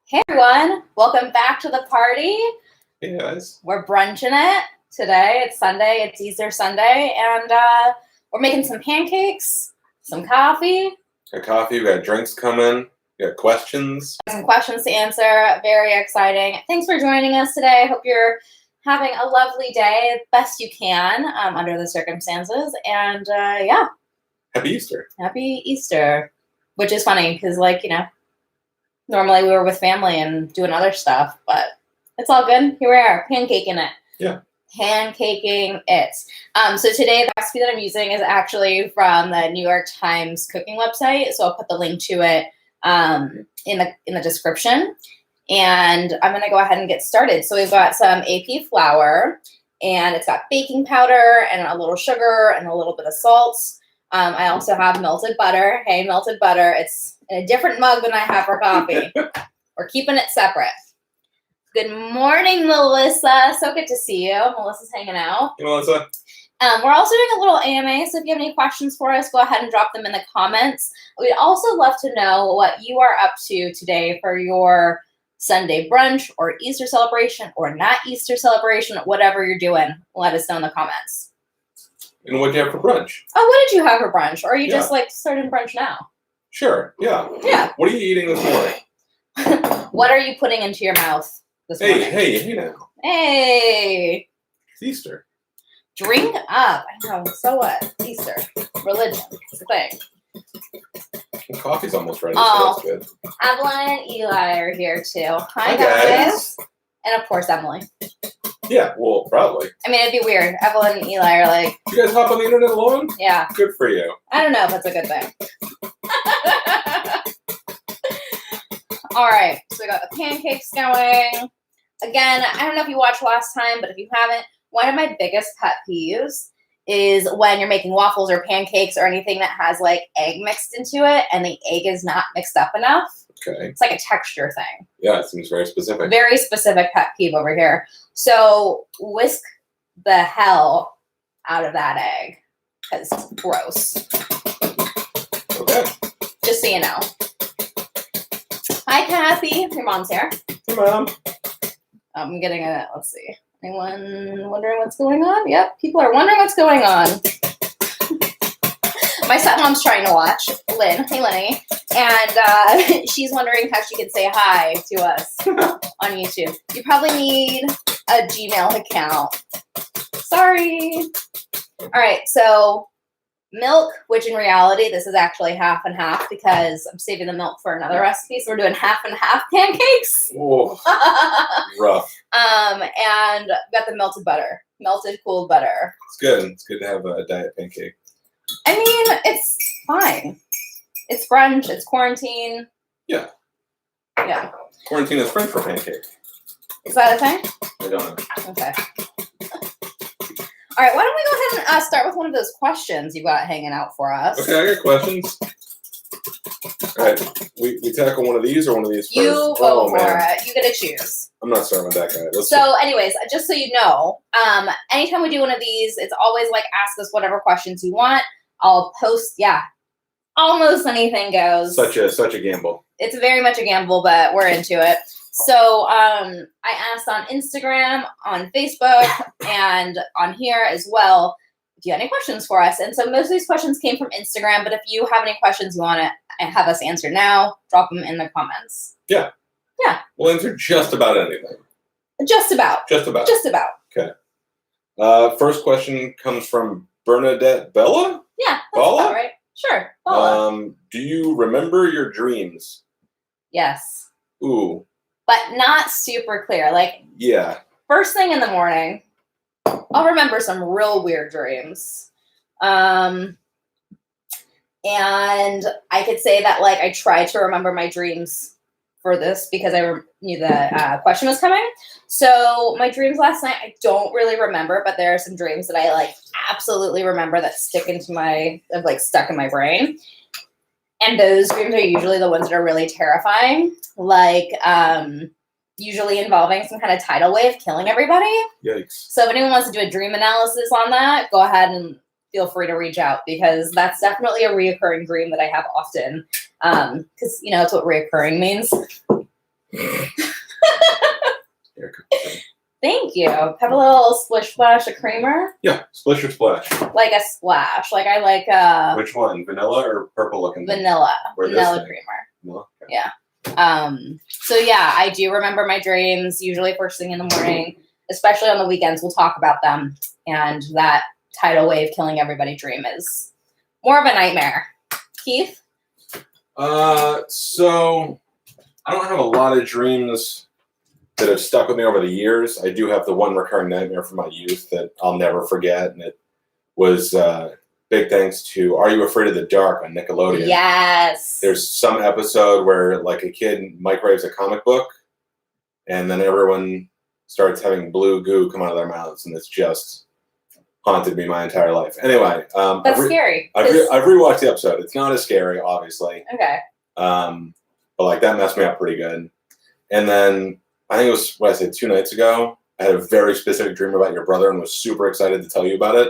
Hey everyone, welcome back to the party. Hey guys. We're brunching it today. It's Sunday, it's Easter Sunday, and we're making some pancakes, some coffee. Got coffee, we got drinks coming, we got questions. Some questions to answer. Very exciting. Thanks for joining us today. I hope you're having a lovely day, best you can under the circumstances. And yeah. Happy Easter. Happy Easter. Which is funny because, normally we were with family and doing other stuff, but it's all good. Here we are, pancaking it. Yeah. Pancaking it. So today the recipe that I'm using is actually from the New York Times cooking website. So I'll put the link to it in the description. And I'm gonna go ahead and get started. So we've got some AP flour, and it's got baking powder and a little sugar and a little bit of salt. I also have melted butter. Hey, melted butter. It's in a different mug than I have for coffee. We're keeping it separate. Good morning, Melissa. So good to see you. Melissa's hanging out. Hey, Melissa. We're also doing a little AMA, so if you have any questions for us, go ahead and drop them in the comments. We'd also love to know what you are up to today for your Sunday brunch or Easter celebration or not Easter celebration, whatever you're doing. Let us know in the comments. And what do you have for brunch? Oh, what did you have for brunch? Or are you just starting brunch now? Sure, yeah. Yeah. What are you eating this morning? What are you putting into your mouth this morning? Hey now. Hey. It's Easter. Drink up. I know. So what? Easter. Religion. It's a thing. The coffee's almost ready, Oh. so that's good. Evelyn and Eli are here too. Hi, guys. And of course, Emily. Yeah, well, probably. I mean, it'd be weird. Evelyn and Eli are like, You guys hop on the internet alone? yeah. Good for you. I don't know if that's a good thing. All right, so we got the pancakes going. Again, I don't know if you watched last time, but if you haven't, one of my biggest pet peeves is when you're making waffles or pancakes or anything that has egg mixed into it and the egg is not mixed up enough. Okay. It's like a texture thing. Yeah, it seems very specific. Very specific pet peeve over here. So whisk the hell out of that egg because it's gross. Okay. Just so you know. Hi, Kathy. Your mom's here. Hey, Mom. I'm getting a, let's see. Anyone wondering what's going on? Yep, people are wondering what's going on. My stepmom's trying to watch, Lynn. Hey, Lenny. And she's wondering how she can say hi to us on YouTube. You probably need a Gmail account. Sorry. All right, so milk, which in reality, this is actually half and half because I'm saving the milk for another recipe. So we're doing half and half pancakes. Whoa. Rough. And got the melted butter, melted cooled butter. It's good. It's good to have a diet pancake. I mean, it's fine. It's brunch. It's quarantine. Yeah. Yeah. Quarantine is French for pancake. Is that a thing? I don't know. Okay. All right. Why don't we go ahead and start with one of those questions you got hanging out for us? Okay, I got questions. All right, we tackle one of these or one of these first? You go for man. it. You get to choose. I'm not starting with that guy. Let's So, anyways, just so you know, anytime we do one of these, it's always ask us whatever questions you want. I'll post. Yeah, almost anything goes. Such a gamble. It's very much a gamble, but we're into it. So I asked on Instagram, on Facebook, and on here as well, if you have any questions for us. And so most of these questions came from Instagram, but if you have any questions you want to have us answer now, drop them in the comments. Yeah. Yeah. We'll answer just about anything. Just about. Just about. Just about. Okay. First question comes from Bernadette Bella? Yeah, that's Bella? about right. Sure. Bella. Do you remember your dreams? Yes. Ooh. But not super clear. Yeah. First thing in the morning, I'll remember some real weird dreams. And I could say that I tried to remember my dreams for this because I knew the question was coming. So my dreams last night, I don't really remember, but there are some dreams that I absolutely remember that stuck in my brain. And those dreams are usually the ones that are really terrifying, usually involving some kind of tidal wave killing everybody. Yikes. So if anyone wants to do a dream analysis on that, go ahead and feel free to reach out because that's definitely a reoccurring dream that I have often. Because, it's what reoccurring means. Here, come. Thank you. Have a little splish splash of creamer. Yeah, splish or splash. Like a splash. Like I like Which one? Vanilla or purple looking? Vanilla. Or Vanilla this creamer. Vanilla? Okay. Yeah. So yeah, I do remember my dreams, usually first thing in the morning, especially on the weekends. We'll talk about them. And that tidal wave killing everybody dream is more of a nightmare. Keith? So I don't have a lot of dreams that have stuck with me over the years. I do have the one recurring nightmare from my youth that I'll never forget, and it was big thanks to Are You Afraid of the Dark on Nickelodeon. Yes. There's some episode where like a kid microwaves a comic book, and then everyone starts having blue goo come out of their mouths, and it's just haunted me my entire life. Anyway, that's scary. I've rewatched the episode. It's not as scary, obviously. Okay. But like that messed me up pretty good. And then I think it was, what I said, 2 nights ago, I had a very specific dream about your brother and was super excited to tell you about it.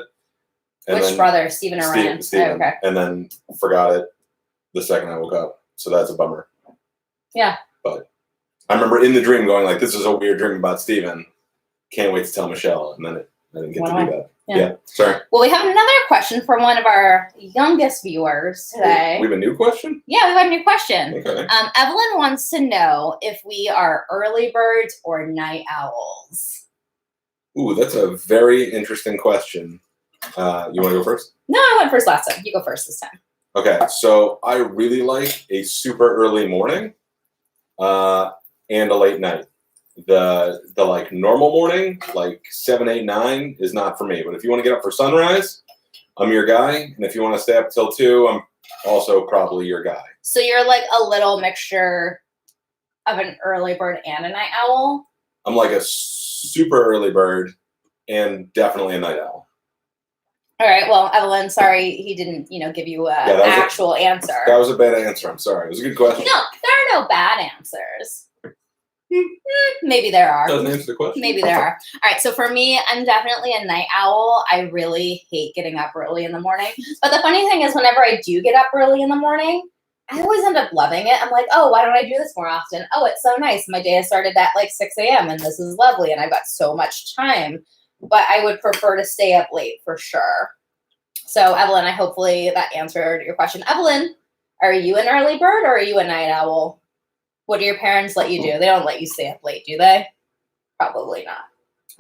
And which brother? Steven or Ryan? Steven. Oh, okay. And then forgot it the second I woke up. So that's a bummer. Yeah. But I remember in the dream going like, this is a weird dream about Steven. Can't wait to tell Michelle. And then I didn't get to do that. Yeah. Sorry. Well, we have another question from one of our youngest viewers today. We have a new question? Yeah, we have a new question. Okay. Evelyn wants to know if we are early birds or night owls. Ooh, that's a very interesting question. You want to go first? No, I went first last time. You go first this time. Okay, so I really like a super early morning and a late night. The like normal morning, like 7, 8, 9 is not for me. But if you want to get up for sunrise, I'm your guy. And if you want to stay up till 2, I'm also probably your guy. So you're like a little mixture of an early bird and a night owl? I'm like a super early bird and definitely a night owl. All right. Well, Evelyn, sorry he didn't, give you an actual answer. That was a bad answer. I'm sorry. It was a good question. No, there are no bad answers. Maybe there are. Doesn't answer the question. Maybe there are. All right. So for me, I'm definitely a night owl. I really hate getting up early in the morning. But the funny thing is, whenever I do get up early in the morning, I always end up loving it. I'm like, oh, why don't I do this more often? Oh, it's so nice. My day has started at like 6 a.m. and this is lovely. And I've got so much time. But I would prefer to stay up late for sure. So Evelyn, hopefully that answered your question. Evelyn, are you an early bird or are you a night owl? What do your parents let you do? They don't let you stay up late, do they? Probably not.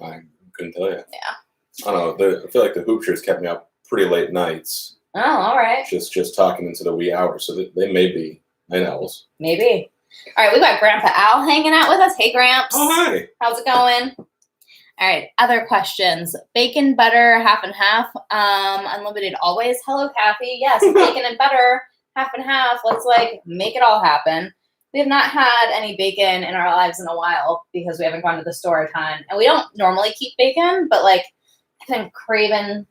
I couldn't tell you. Yeah. I don't know. I feel like the Hoopsters kept me up pretty late nights. Oh, all right. Just talking into the wee hours. So they may be night owls. Maybe. All right, we got Grandpa Al hanging out with us. Hey, Gramps. Oh, hi. How's it going? All right, other questions. Bacon, butter, half and half. Unlimited always. Hello, Kathy. Yes, bacon and butter, half and half. Let's make it all happen. We have not had any bacon in our lives in a while because we haven't gone to the store a ton. And we don't normally keep bacon, but I've been craving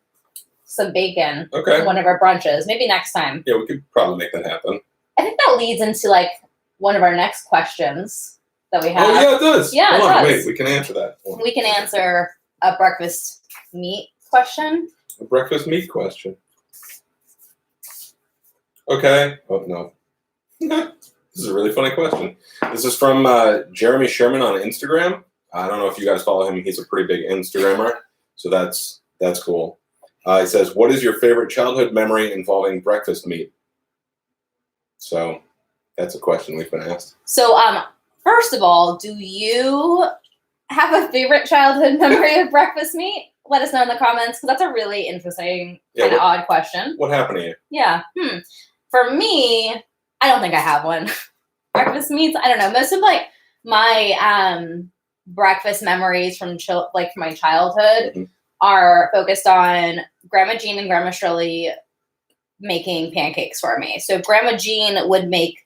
some bacon in one of our brunches. Maybe next time. Yeah, we could probably make that happen. I think that leads into one of our next questions that we have. Oh, yeah, it does. Yeah, Hold it on, does. wait, we can answer that. We can answer a breakfast meat question. A breakfast meat question. Okay. Oh, no. This is a really funny question. This is from Jeremy Sherman on Instagram. I don't know if you guys follow him. He's a pretty big Instagrammer, so that's cool. He says, what is your favorite childhood memory involving breakfast meat? So that's a question we've been asked. So first of all, do you have a favorite childhood memory of breakfast meat? Let us know in the comments, because that's a really interesting, kind of odd question. What happened to you? Yeah. For me, I don't think I have one. Breakfast meats, I don't know. Most of my breakfast memories from my childhood are focused on Grandma Jean and Grandma Shirley making pancakes for me. So Grandma Jean would make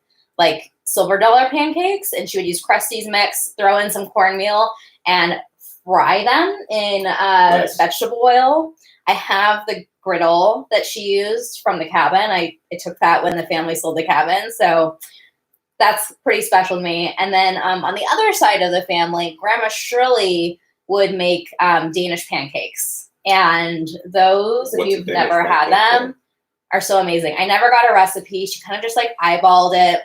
silver dollar pancakes, and she would use Krusty's mix, throw in some cornmeal, and fry them in vegetable oil. I have the griddle that she used from the cabin. I took that when the family sold the cabin, so that's pretty special to me. And then on the other side of the family, Grandma Shirley would make Danish pancakes, and those, if you've never had them, are so amazing. I never got a recipe. She kind of just eyeballed it,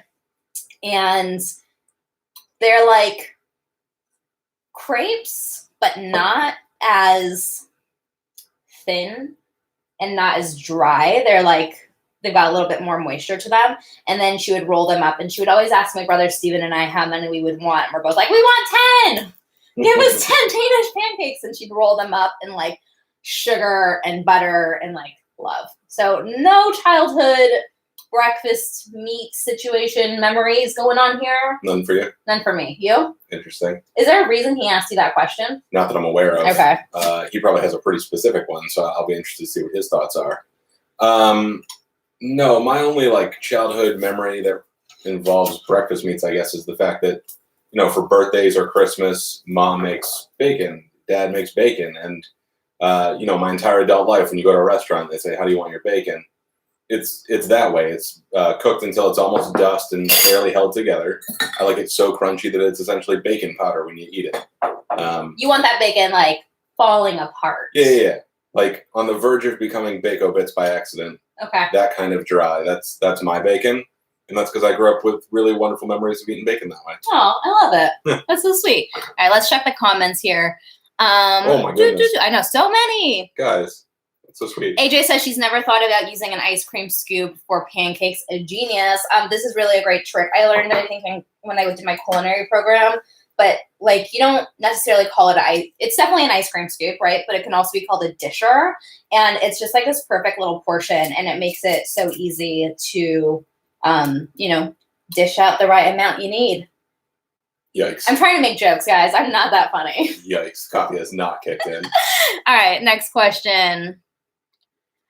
and They're like crepes, but not as thin and not as dry. They're like, they've got a little bit more moisture to them. And then she would roll them up, and she would always ask my brother Steven and I how many we would want. And we're both like, we want 10. Give us 10 Danish pancakes. And she'd roll them up in like sugar and butter and like love. So no childhood breakfast meat situation memories going on here. None for you? None for me. You? Interesting. Is there a reason he asked you that question? Not that I'm aware of. Okay. He probably has a pretty specific one, so I'll be interested to see what his thoughts are. No, my only like childhood memory that involves breakfast meats, I guess, is the fact that, you know, for birthdays or Christmas, mom makes bacon, dad makes bacon, and you know, my entire adult life, when you go to a restaurant, they say, "How do you want your bacon?" It's that way. It's cooked until it's almost dust and barely held together. I like it so crunchy that it's essentially bacon powder when you eat it. You want that bacon like falling apart. Yeah. Like on the verge of becoming Bacon Bits by accident. Okay. That kind of dry. That's my bacon. And that's because I grew up with really wonderful memories of eating bacon that way. Oh, I love it. That's so sweet. All right, let's check the comments here. Oh my goodness. I know, so many. Guys, that's so sweet. AJ says she's never thought about using an ice cream scoop for pancakes. A genius. This is really a great trick. I learned it, I think, when I did my culinary program. But like, you don't necessarily call it it's definitely an ice cream scoop, right? But it can also be called a disher. And it's just like this perfect little portion, and it makes it so easy to, you know, dish out the right amount you need. Yikes. I'm trying to make jokes, guys. I'm not that funny. Yikes. Coffee has not kicked in. All right, next question.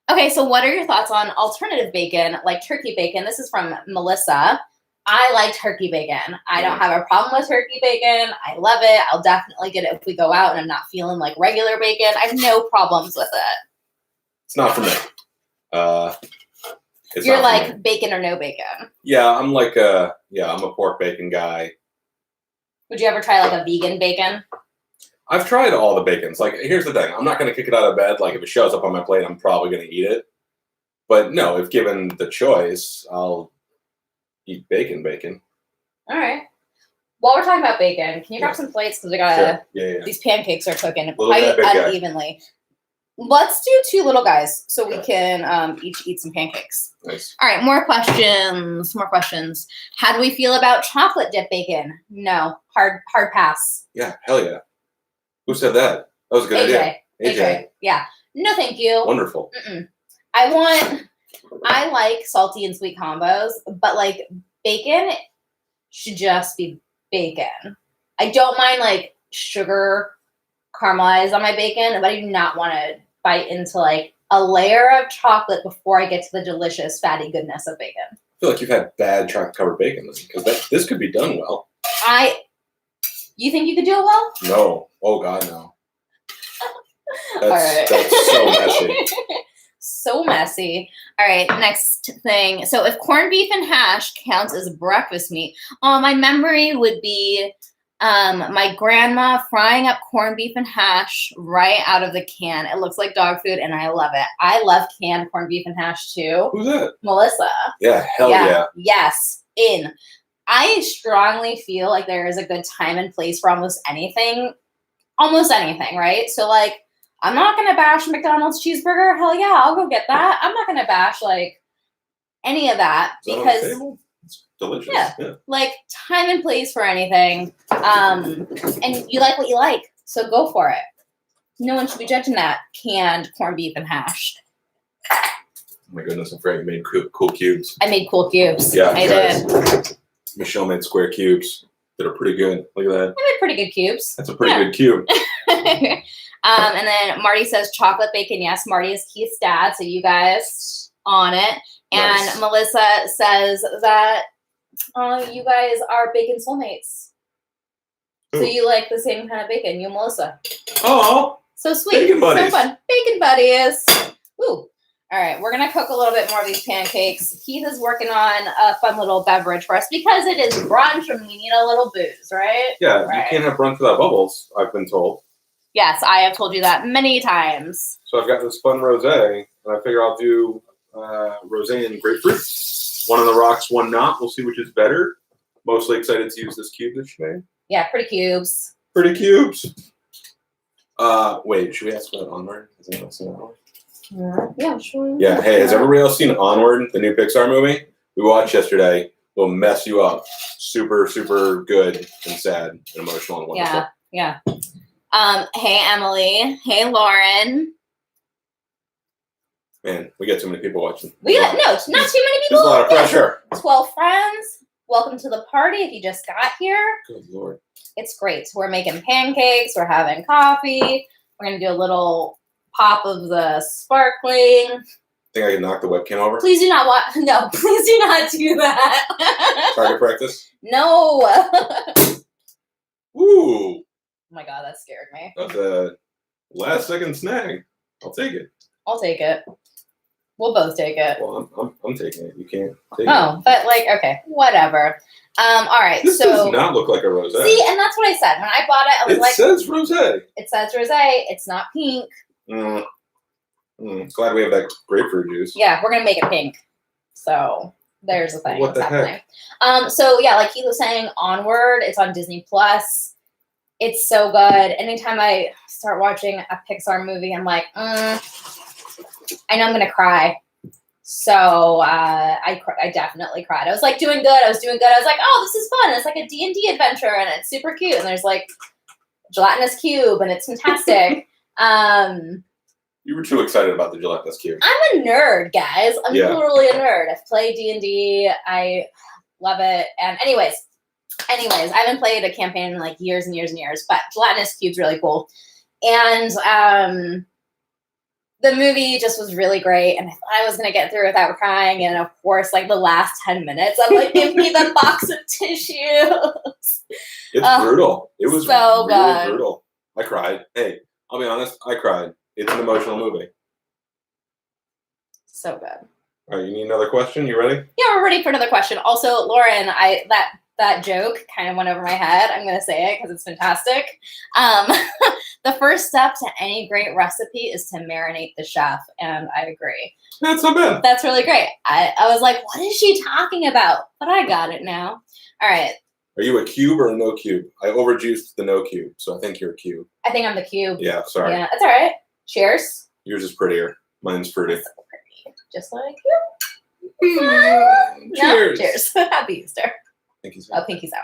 Okay, so what are your thoughts on alternative bacon, like turkey bacon? This is from Melissa. I like turkey bacon. I don't have a problem with turkey bacon. I love it. I'll definitely get it if we go out and I'm not feeling like regular bacon. I have no problems with it. It's not for me. You're like bacon or no bacon. Yeah, I'm like I'm a pork bacon guy. Would you ever try like a vegan bacon? I've tried all the bacons. Like, here's the thing. I'm not going to kick it out of bed. Like, if it shows up on my plate, I'm probably going to eat it. But no, if given the choice, I'll eat bacon. All right. While we're talking about bacon, can you grab some plates? Because we got these pancakes are cooking quite unevenly. Let's do 2 little guys so we can each eat some pancakes. Nice. All right, more questions. How do we feel about chocolate dip bacon? No. Hard pass. Yeah, hell yeah. Who said that? That was a good idea. AJ. Yeah. No, thank you. Wonderful. I like salty and sweet combos, but like bacon should just be bacon. I don't mind like sugar caramelized on my bacon, but I do not want to bite into like a layer of chocolate before I get to the delicious fatty goodness of bacon. I feel like you've had bad chocolate covered bacon because this could be done well. You think you could do it well? No. Oh God, no. That's so messy. So messy. All right, next thing. So if corned beef and hash counts as breakfast meat, my memory would be my grandma frying up corned beef and hash right out of the can. It looks like dog food, and I love it. I love canned corned beef and hash too. Who's that? Melissa. Yeah, hell yeah. Yes, I strongly feel like there is a good time and place for almost anything, right? So like, I'm not going to bash McDonald's cheeseburger. Hell yeah, I'll go get that. I'm not going to bash like any of that because it's delicious. Yeah. Like time and place for anything. And you like what you like, so go for it. No one should be judging that canned corned beef and hash. Oh my goodness, I'm afraid you made cool cubes. I made cool cubes. Yeah, I did. Michelle made square cubes that are pretty good. Look at that. I made pretty good cubes. That's a pretty good cube. And then Marty says chocolate bacon. Yes, Marty is Keith's dad, so you guys on it. And nice. Melissa says that you guys are bacon soulmates. Ooh. So you like the same kind of bacon, you and Melissa. Oh, so sweet. Bacon buddies. So fun. Bacon buddies. Ooh. All right, we're going to cook a little bit more of these pancakes. Keith is working on a fun little beverage for us because it is brunch and we need a little booze, right? Yeah, right. You can't have brunch without bubbles, I've been told. Yes, I have told you that many times. So I've got this fun rosé, and I figure I'll do rosé and grapefruit. One on the rocks, one not. We'll see which is better. Mostly excited to use this cube that she made. Yeah, pretty cubes. Pretty cubes. Wait, should we ask about Onward? Has anyone seen Onward? Yeah, sure. Yeah, hey, has everybody else seen Onward, the new Pixar movie? We watched yesterday. Will mess you up. Super, super good and sad and emotional and wonderful. Yeah. Hey, Emily. Hey, Lauren. Man, we got too many people watching. Not too many people. There's a lot of pressure. 12 friends. Welcome to the party if you just got here. Good Lord. It's great. We're making pancakes. We're having coffee. We're going to do a little pop of the sparkling. Think I can knock the webcam over? Please do not No, please do not do that. Target practice? No. Ooh. Oh my God, that scared me. That's a last second snag. I'll take it. I'll take it. We'll both take it. Well, I'm taking it. You can't take it. Oh, but like, okay, whatever. All right. This so does not look like a rosé. See, and that's what I said when I bought it. I was it like, says rosé. It says rosé. It's not pink. Glad we have that grapefruit juice. Yeah, we're gonna make it pink. So there's the thing. What the heck? So yeah, like he was saying, Onward. It's on Disney Plus. It's so good. Anytime I start watching a Pixar movie, I'm like, I know I'm gonna cry. So I definitely cried. I was like doing good. I was like, oh, this is fun. It's like a D&D adventure, and it's super cute. And there's like gelatinous cube, and it's fantastic. You were too excited about the gelatinous cube. I'm a nerd, guys. I'm totally a nerd. I've played D&D. I love it. And anyways, I haven't played a campaign in like years and years and years, but gelatinous cube's really cool. And the movie just was really great, and I thought I was going to get through without crying, and of course, like the last 10 minutes, I'm like, give me the box of tissues. It's brutal. It was so really good. brutal. I cried. Hey, I'll be honest, I cried. It's an emotional movie. So good. All right, you need another question? You ready? Yeah, we're ready for another question. Also, Lauren, that joke kind of went over my head. I'm going to say it because it's fantastic. The first step to any great recipe is to marinate the chef, and I agree. That's not bad. That's really great. I was like, what is she talking about? But I got it now. All right. Are you a cube or a no cube? I overjuiced the no cube, so I think you're a cube. I think I'm the cube. Yeah, sorry. Yeah, that's all right. Cheers. Yours is prettier. Mine's pretty. So pretty. Just like you. Cheers. No? Cheers. Happy Easter. Pinkies out. Oh, pinkies out.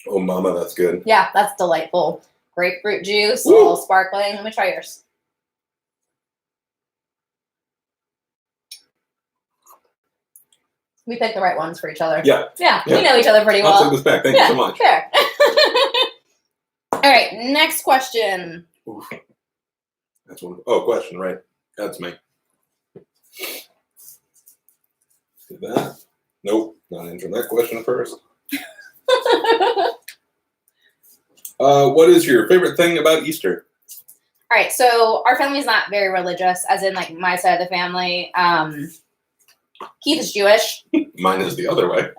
Oh, mama, that's good. Yeah, that's delightful. Grapefruit juice, a Woo. little sparkling. Let me try yours. We picked the right ones for each other. Yeah. Yeah, we know each other pretty well. I'll take this back. Thank you so much. Fair. All right, next question. Oof. That's one. Oh, question, right. That's me. Did that? Nope. Not answering that question first. What is your favorite thing about Easter? All right, so our family's not very religious, as in like my side of the family. Keith is Jewish. Mine is the other way.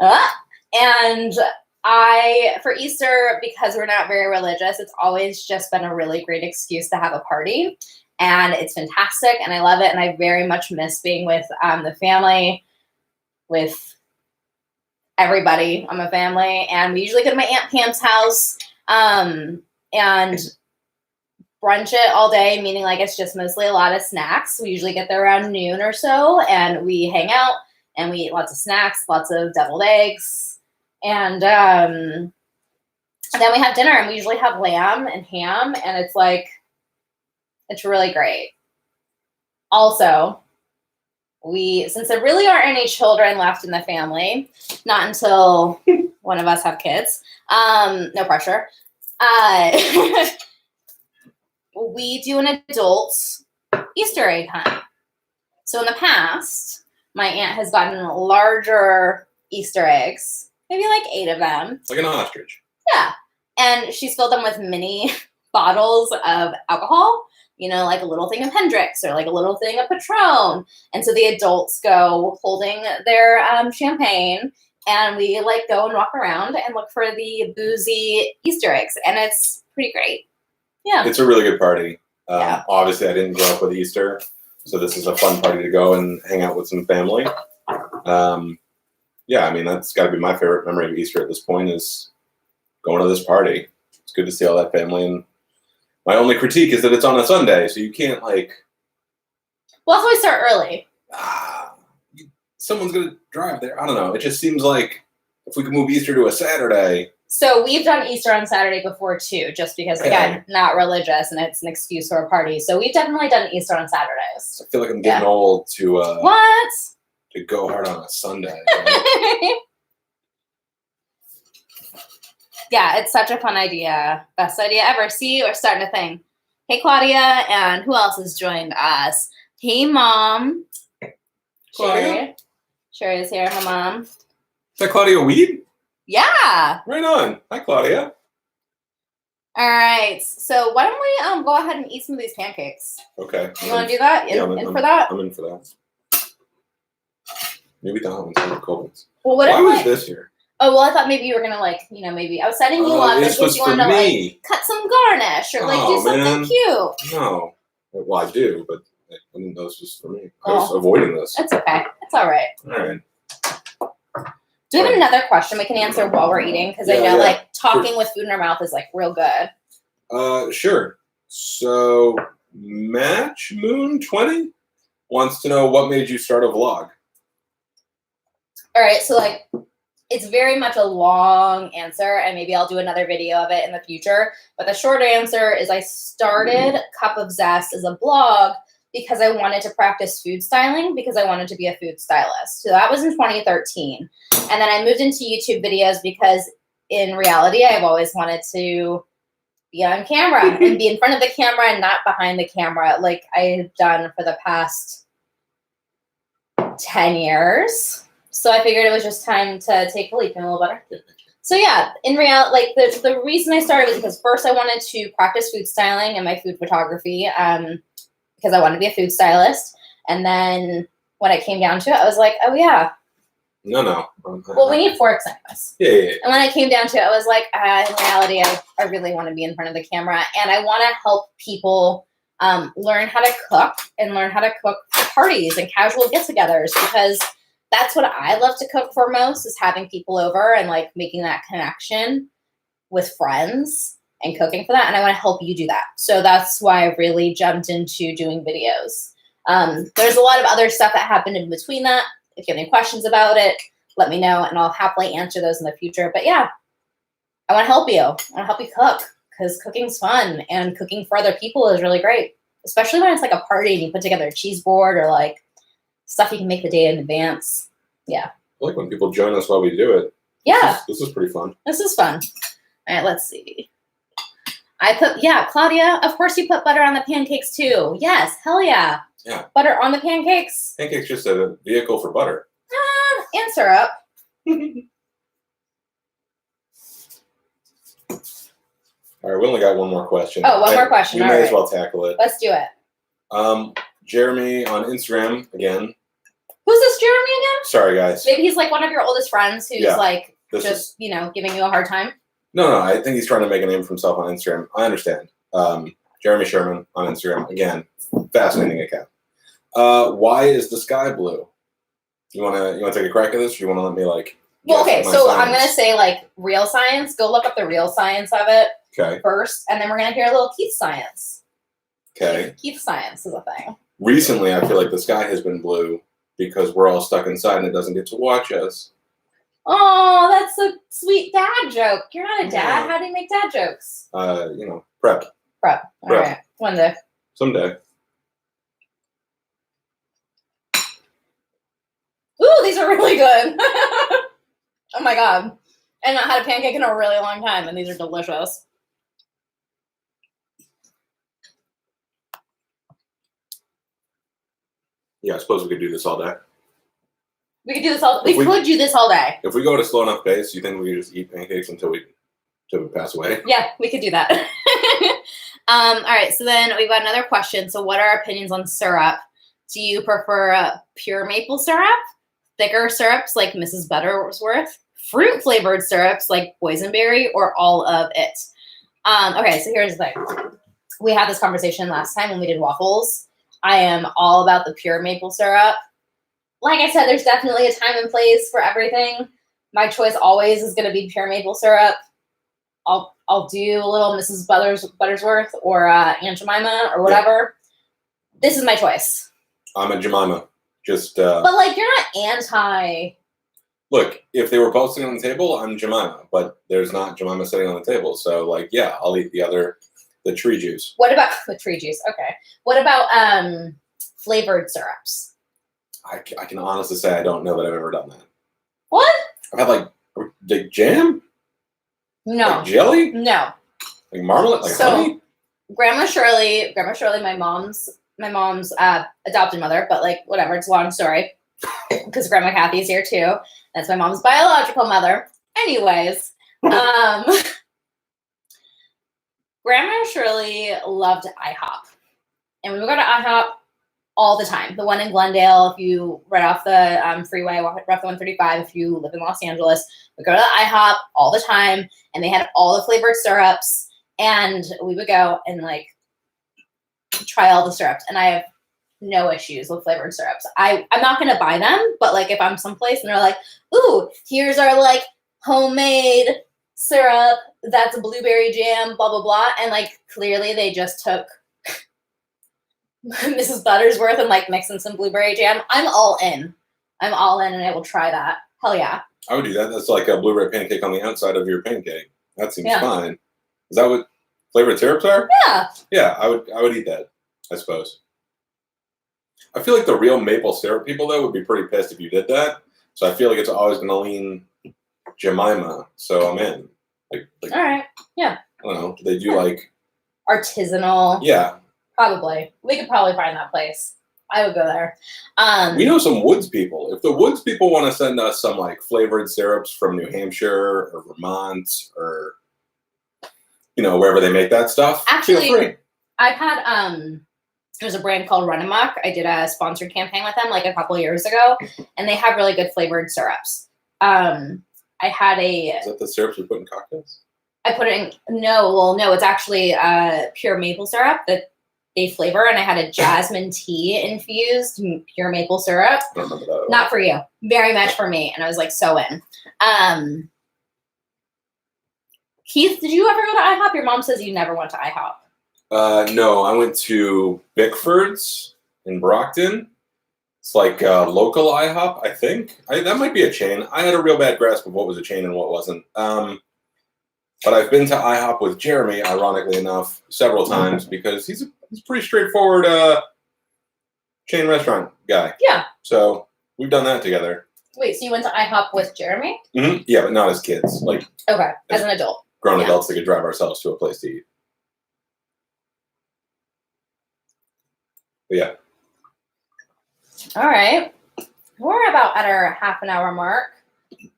And for Easter, because we're not very religious, it's always just been a really great excuse to have a party. And it's fantastic, and I love it, and I very much miss being with the family, with everybody on my family. And we usually go to my Aunt Pam's house and brunch it all day, meaning like it's just mostly a lot of snacks. We usually get there around noon or so, and we hang out, and we eat lots of snacks, lots of deviled eggs. And then we have dinner, and we usually have lamb and ham, and it's really great. Also, since there really aren't any children left in the family, not until one of us have kids, no pressure, we do an adult Easter egg hunt. So in the past, my aunt has gotten larger Easter eggs, maybe like 8 of them. Like an ostrich. Yeah. And she's filled them with mini bottles of alcohol, like a little thing of Hendrix or like a little thing of Patron. And so the adults go holding their champagne, and we like go and walk around and look for the boozy Easter eggs. And it's pretty great. Yeah. It's a really good party. Yeah. Obviously, I didn't grow up with Easter, so this is a fun party to go and hang out with some family. yeah, I mean, that's got to be my favorite memory of Easter at this point is going to this party. It's good to see all that family. And my only critique is that it's on a Sunday, so you can't like. Well, that's why we start early. Someone's gonna drive there. I don't know. It just seems like if we could move Easter to a Saturday. So we've done Easter on Saturday before too, just because again, not religious and it's an excuse for a party. So we've definitely done Easter on Saturdays. I feel like I'm getting old to what? To go hard on a Sunday. Right? Yeah, it's such a fun idea. Best idea ever. See, we're starting to think. Hey, Claudia, and who else has joined us? Hey, Mom. Claudia? Sherry is here, my mom. Is that Claudia Weed? Yeah. Right on. Hi, Claudia. All right. So why don't we go ahead and eat some of these pancakes? Okay. You want to do that? I'm for that? I'm in for that. Maybe that one's on the cold ones. Well, why was this here? Oh, well, I thought maybe you were going to maybe I was setting you up in case you wanted to cut some garnish or do something cute. No. Well, I do, but I didn't know this was for me. I was avoiding this. It's okay. It's all right. All right. Do we have another question we can answer while we're eating? Because I know talking with food in our mouth is real good. Sure. So Match Moon 20 wants to know what made you start a vlog. All right, so it's very much a long answer, and maybe I'll do another video of it in the future. But the short answer is I started Cup of Zest as a blog because I wanted to practice food styling because I wanted to be a food stylist. So that was in 2013. And then I moved into YouTube videos because in reality, I've always wanted to be on camera and be in front of the camera and not behind the camera like I have done for the past 10 years. So I figured it was just time to take the leap. And a little better. So yeah, in reality, the reason I started was because first I wanted to practice food styling and my food photography because I wanted to be a food stylist. And then when it came down to it, I was like, oh yeah. No. Well, we need forks anyways. Yeah. And when it came down to it, I was like, in reality, I really want to be in front of the camera. And I want to help people learn how to cook and learn how to cook for parties and casual get-togethers because that's what I love to cook for most is having people over and making that connection with friends and cooking for that. And I want to help you do that. So that's why I really jumped into doing videos. There's a lot of other stuff that happened in between that. If you have any questions about it, let me know and I'll happily answer those in the future. But yeah, I want to help you. I want to help you cook because cooking's fun and cooking for other people is really great, especially when it's a party and you put together a cheese board or stuff you can make the day in advance. Yeah. I like when people join us while we do it. Yeah. This is pretty fun. This is fun. All right, let's see. Claudia, of course you put butter on the pancakes too. Yes, hell yeah. Yeah. Butter on the pancakes. Pancakes just a vehicle for butter. And syrup. All right, we only got one more question. Oh, one more question. We may as well tackle it. Let's do it. Jeremy on Instagram again. Who's this Jeremy again? Sorry, guys. Maybe he's one of your oldest friends who's giving you a hard time. No, I think he's trying to make a name for himself on Instagram. I understand. Jeremy Sherman on Instagram. Again, fascinating account. Why is the sky blue? You wanna take a crack at this, or you wanna let me Well, okay, so I'm gonna say real science. Go look up the real science of it first, and then we're gonna hear a little Keith science. Okay. Keith science is a thing. Recently, I feel like the sky has been blue because we're all stuck inside and it doesn't get to watch us. Oh, that's a sweet dad joke. You're not a dad. How do you make dad jokes? Prep. All right. One day. Someday. Ooh, these are really good. Oh my god. I've not had a pancake in a really long time, and these are delicious. Yeah, I suppose we could do this all day. We could do this all. We could do this all day. If we go at a slow enough pace, you think we could just eat pancakes until we pass away? Yeah, we could do that. All right. So then we've got another question. So, what are our opinions on syrup? Do you prefer pure maple syrup, thicker syrups like Mrs. Butterworth, fruit flavored syrups like boysenberry, or all of it? Okay. So here's the thing. We had this conversation last time when we did waffles. I am all about the pure maple syrup. like I said, there's definitely a time and place for everything. My choice always is going to be pure maple syrup. I'll do a little Mrs. Buttersworth or Aunt Jemima or whatever. Yeah. This is my choice. I'm a Jemima. Just. But like, you're not anti. Look, if they were both sitting on the table, I'm Jemima. But there's not Jemima sitting on the table, so like, yeah, I'll eat the tree juice. What about the tree juice? Okay. What about flavored syrups? I can honestly say I don't know that I've ever done that. What? I've had like jam. No. Like jelly? No. Like marmalade? Like honey? Grandma Shirley, my mom's adopted mother, but like whatever, it's a long story. Because Grandma Kathy's here too. That's my mom's biological mother. Anyways, Grandma Shirley loved IHOP. And we would go to IHOP all the time. The one in Glendale, if you right off the freeway, right off the 135, if you live in Los Angeles, we go to the IHOP all the time, and they had all the flavored syrups, and we would go and like try all the syrups. And I have no issues with flavored syrups. I'm not gonna buy them, but like if I'm someplace and they're like, ooh, here's our like homemade syrup that's a blueberry jam, blah blah blah, and like clearly they just took Mrs. Buttersworth and like mixing some blueberry jam. I'm all in, and I will try that. Hell yeah. I would do that. That's like a blueberry pancake on the outside of your pancake. That seems fine. Is that what flavored syrups are? Yeah. Yeah, I would eat that, I suppose. I feel like the real maple syrup people though would be pretty pissed if you did that. So I feel like it's always gonna lean Jemima. So I'm in. Like all right. Yeah. I don't know. They do like artisanal. Yeah. Probably. We could probably find that place. I would go there. We know some Woods people. If the Woods people want to send us some like flavored syrups from New Hampshire or Vermont or wherever they make that stuff, actually, feel free. I've had there's a brand called Run Amok. I did a sponsored campaign with them like a couple years ago, and they have really good flavored syrups. I had Is that the syrups we put in cocktails? I put it in no, it's actually pure maple syrup that they flavor, and I had a jasmine tea infused pure maple syrup. I don't remember that. Not for you, very much for me, and I was like so in. Keith, did you ever go to IHOP? Your mom says you never went to IHOP. No, I went to Bickford's in Brockton. It's like a local IHOP, I think. That might be a chain. I had a real bad grasp of what was a chain and what wasn't. But I've been to IHOP with Jeremy, ironically enough, several times because he's a pretty straightforward chain restaurant guy. Yeah. So we've done that together. Wait, so you went to IHOP with Jeremy? Mm-hmm. Yeah, but not as kids. Like okay, as an adult. Grown adults that could drive ourselves to a place to eat. But yeah. All right. We're about at our half an hour mark,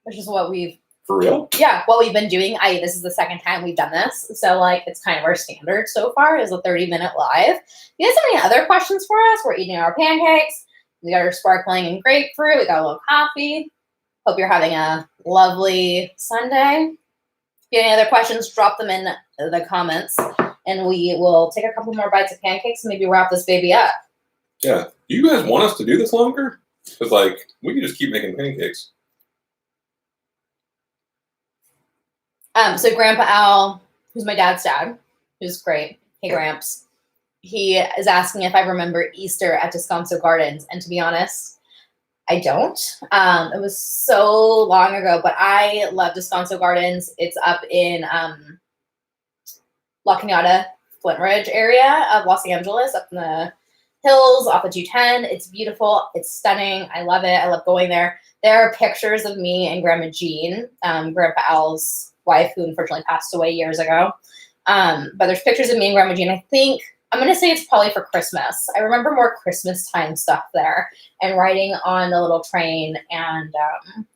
which is what we've For real? Yeah, what we've been doing. This is the second time we've done this. So like it's kind of our standard so far is a 30-minute live. If you guys have any other questions for us? We're eating our pancakes. We got our sparkling and grapefruit. We got a little coffee. Hope you're having a lovely Sunday. If you have any other questions, drop them in the comments and we will take a couple more bites of pancakes and maybe wrap this baby up. Yeah. Do you guys want us to do this longer? Because like we can just keep making pancakes. So Grandpa Al, who's my dad's dad, who's great. Hey, Gramps. He is asking if I remember Easter at Descanso Gardens. And to be honest, I don't. It was so long ago, but I love Descanso Gardens. It's up in La Cañada, Flint Ridge area of Los Angeles, up in the hills off of 210. It's beautiful. It's stunning. I love it. I love going there. There are pictures of me and Grandma Jean, Grandpa Al's wife, who unfortunately passed away years ago. But there's pictures of me and Grandma Jean. I think I'm going to say it's probably for Christmas. I remember more Christmas time stuff there and riding on a little train. And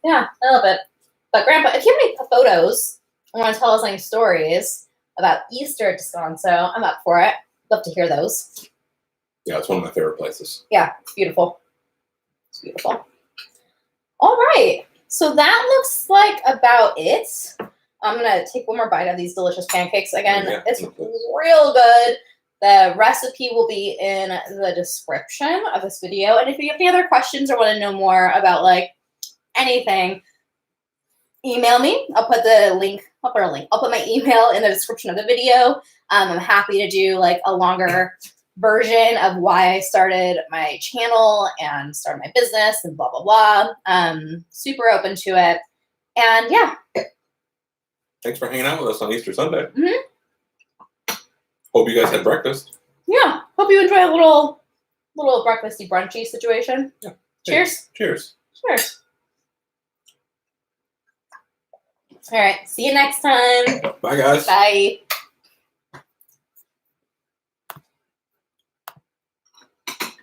yeah, I love it. But Grandpa, if you have any photos and want to tell us any stories about Easter at Descanso, I'm up for it. Love to hear those. Yeah, it's one of my favorite places. Yeah, it's beautiful. It's beautiful. All right. So that looks like about it. I'm going to take one more bite of these delicious pancakes. Again, it's real good. The recipe will be in the description of this video. And if you have any other questions or want to know more about like anything, email me. I'll put the link. I'll put my email in the description of the video. I'm happy to do like a longer version of why I started my channel and started my business and blah, blah, blah. Super open to it. And yeah. Thanks for hanging out with us on Easter Sunday. Mm-hmm. Hope you guys had breakfast. Yeah. Hope you enjoy a little breakfasty, brunchy situation. Yeah. Cheers. Cheers. Cheers. All right. See you next time. Bye, guys. Bye.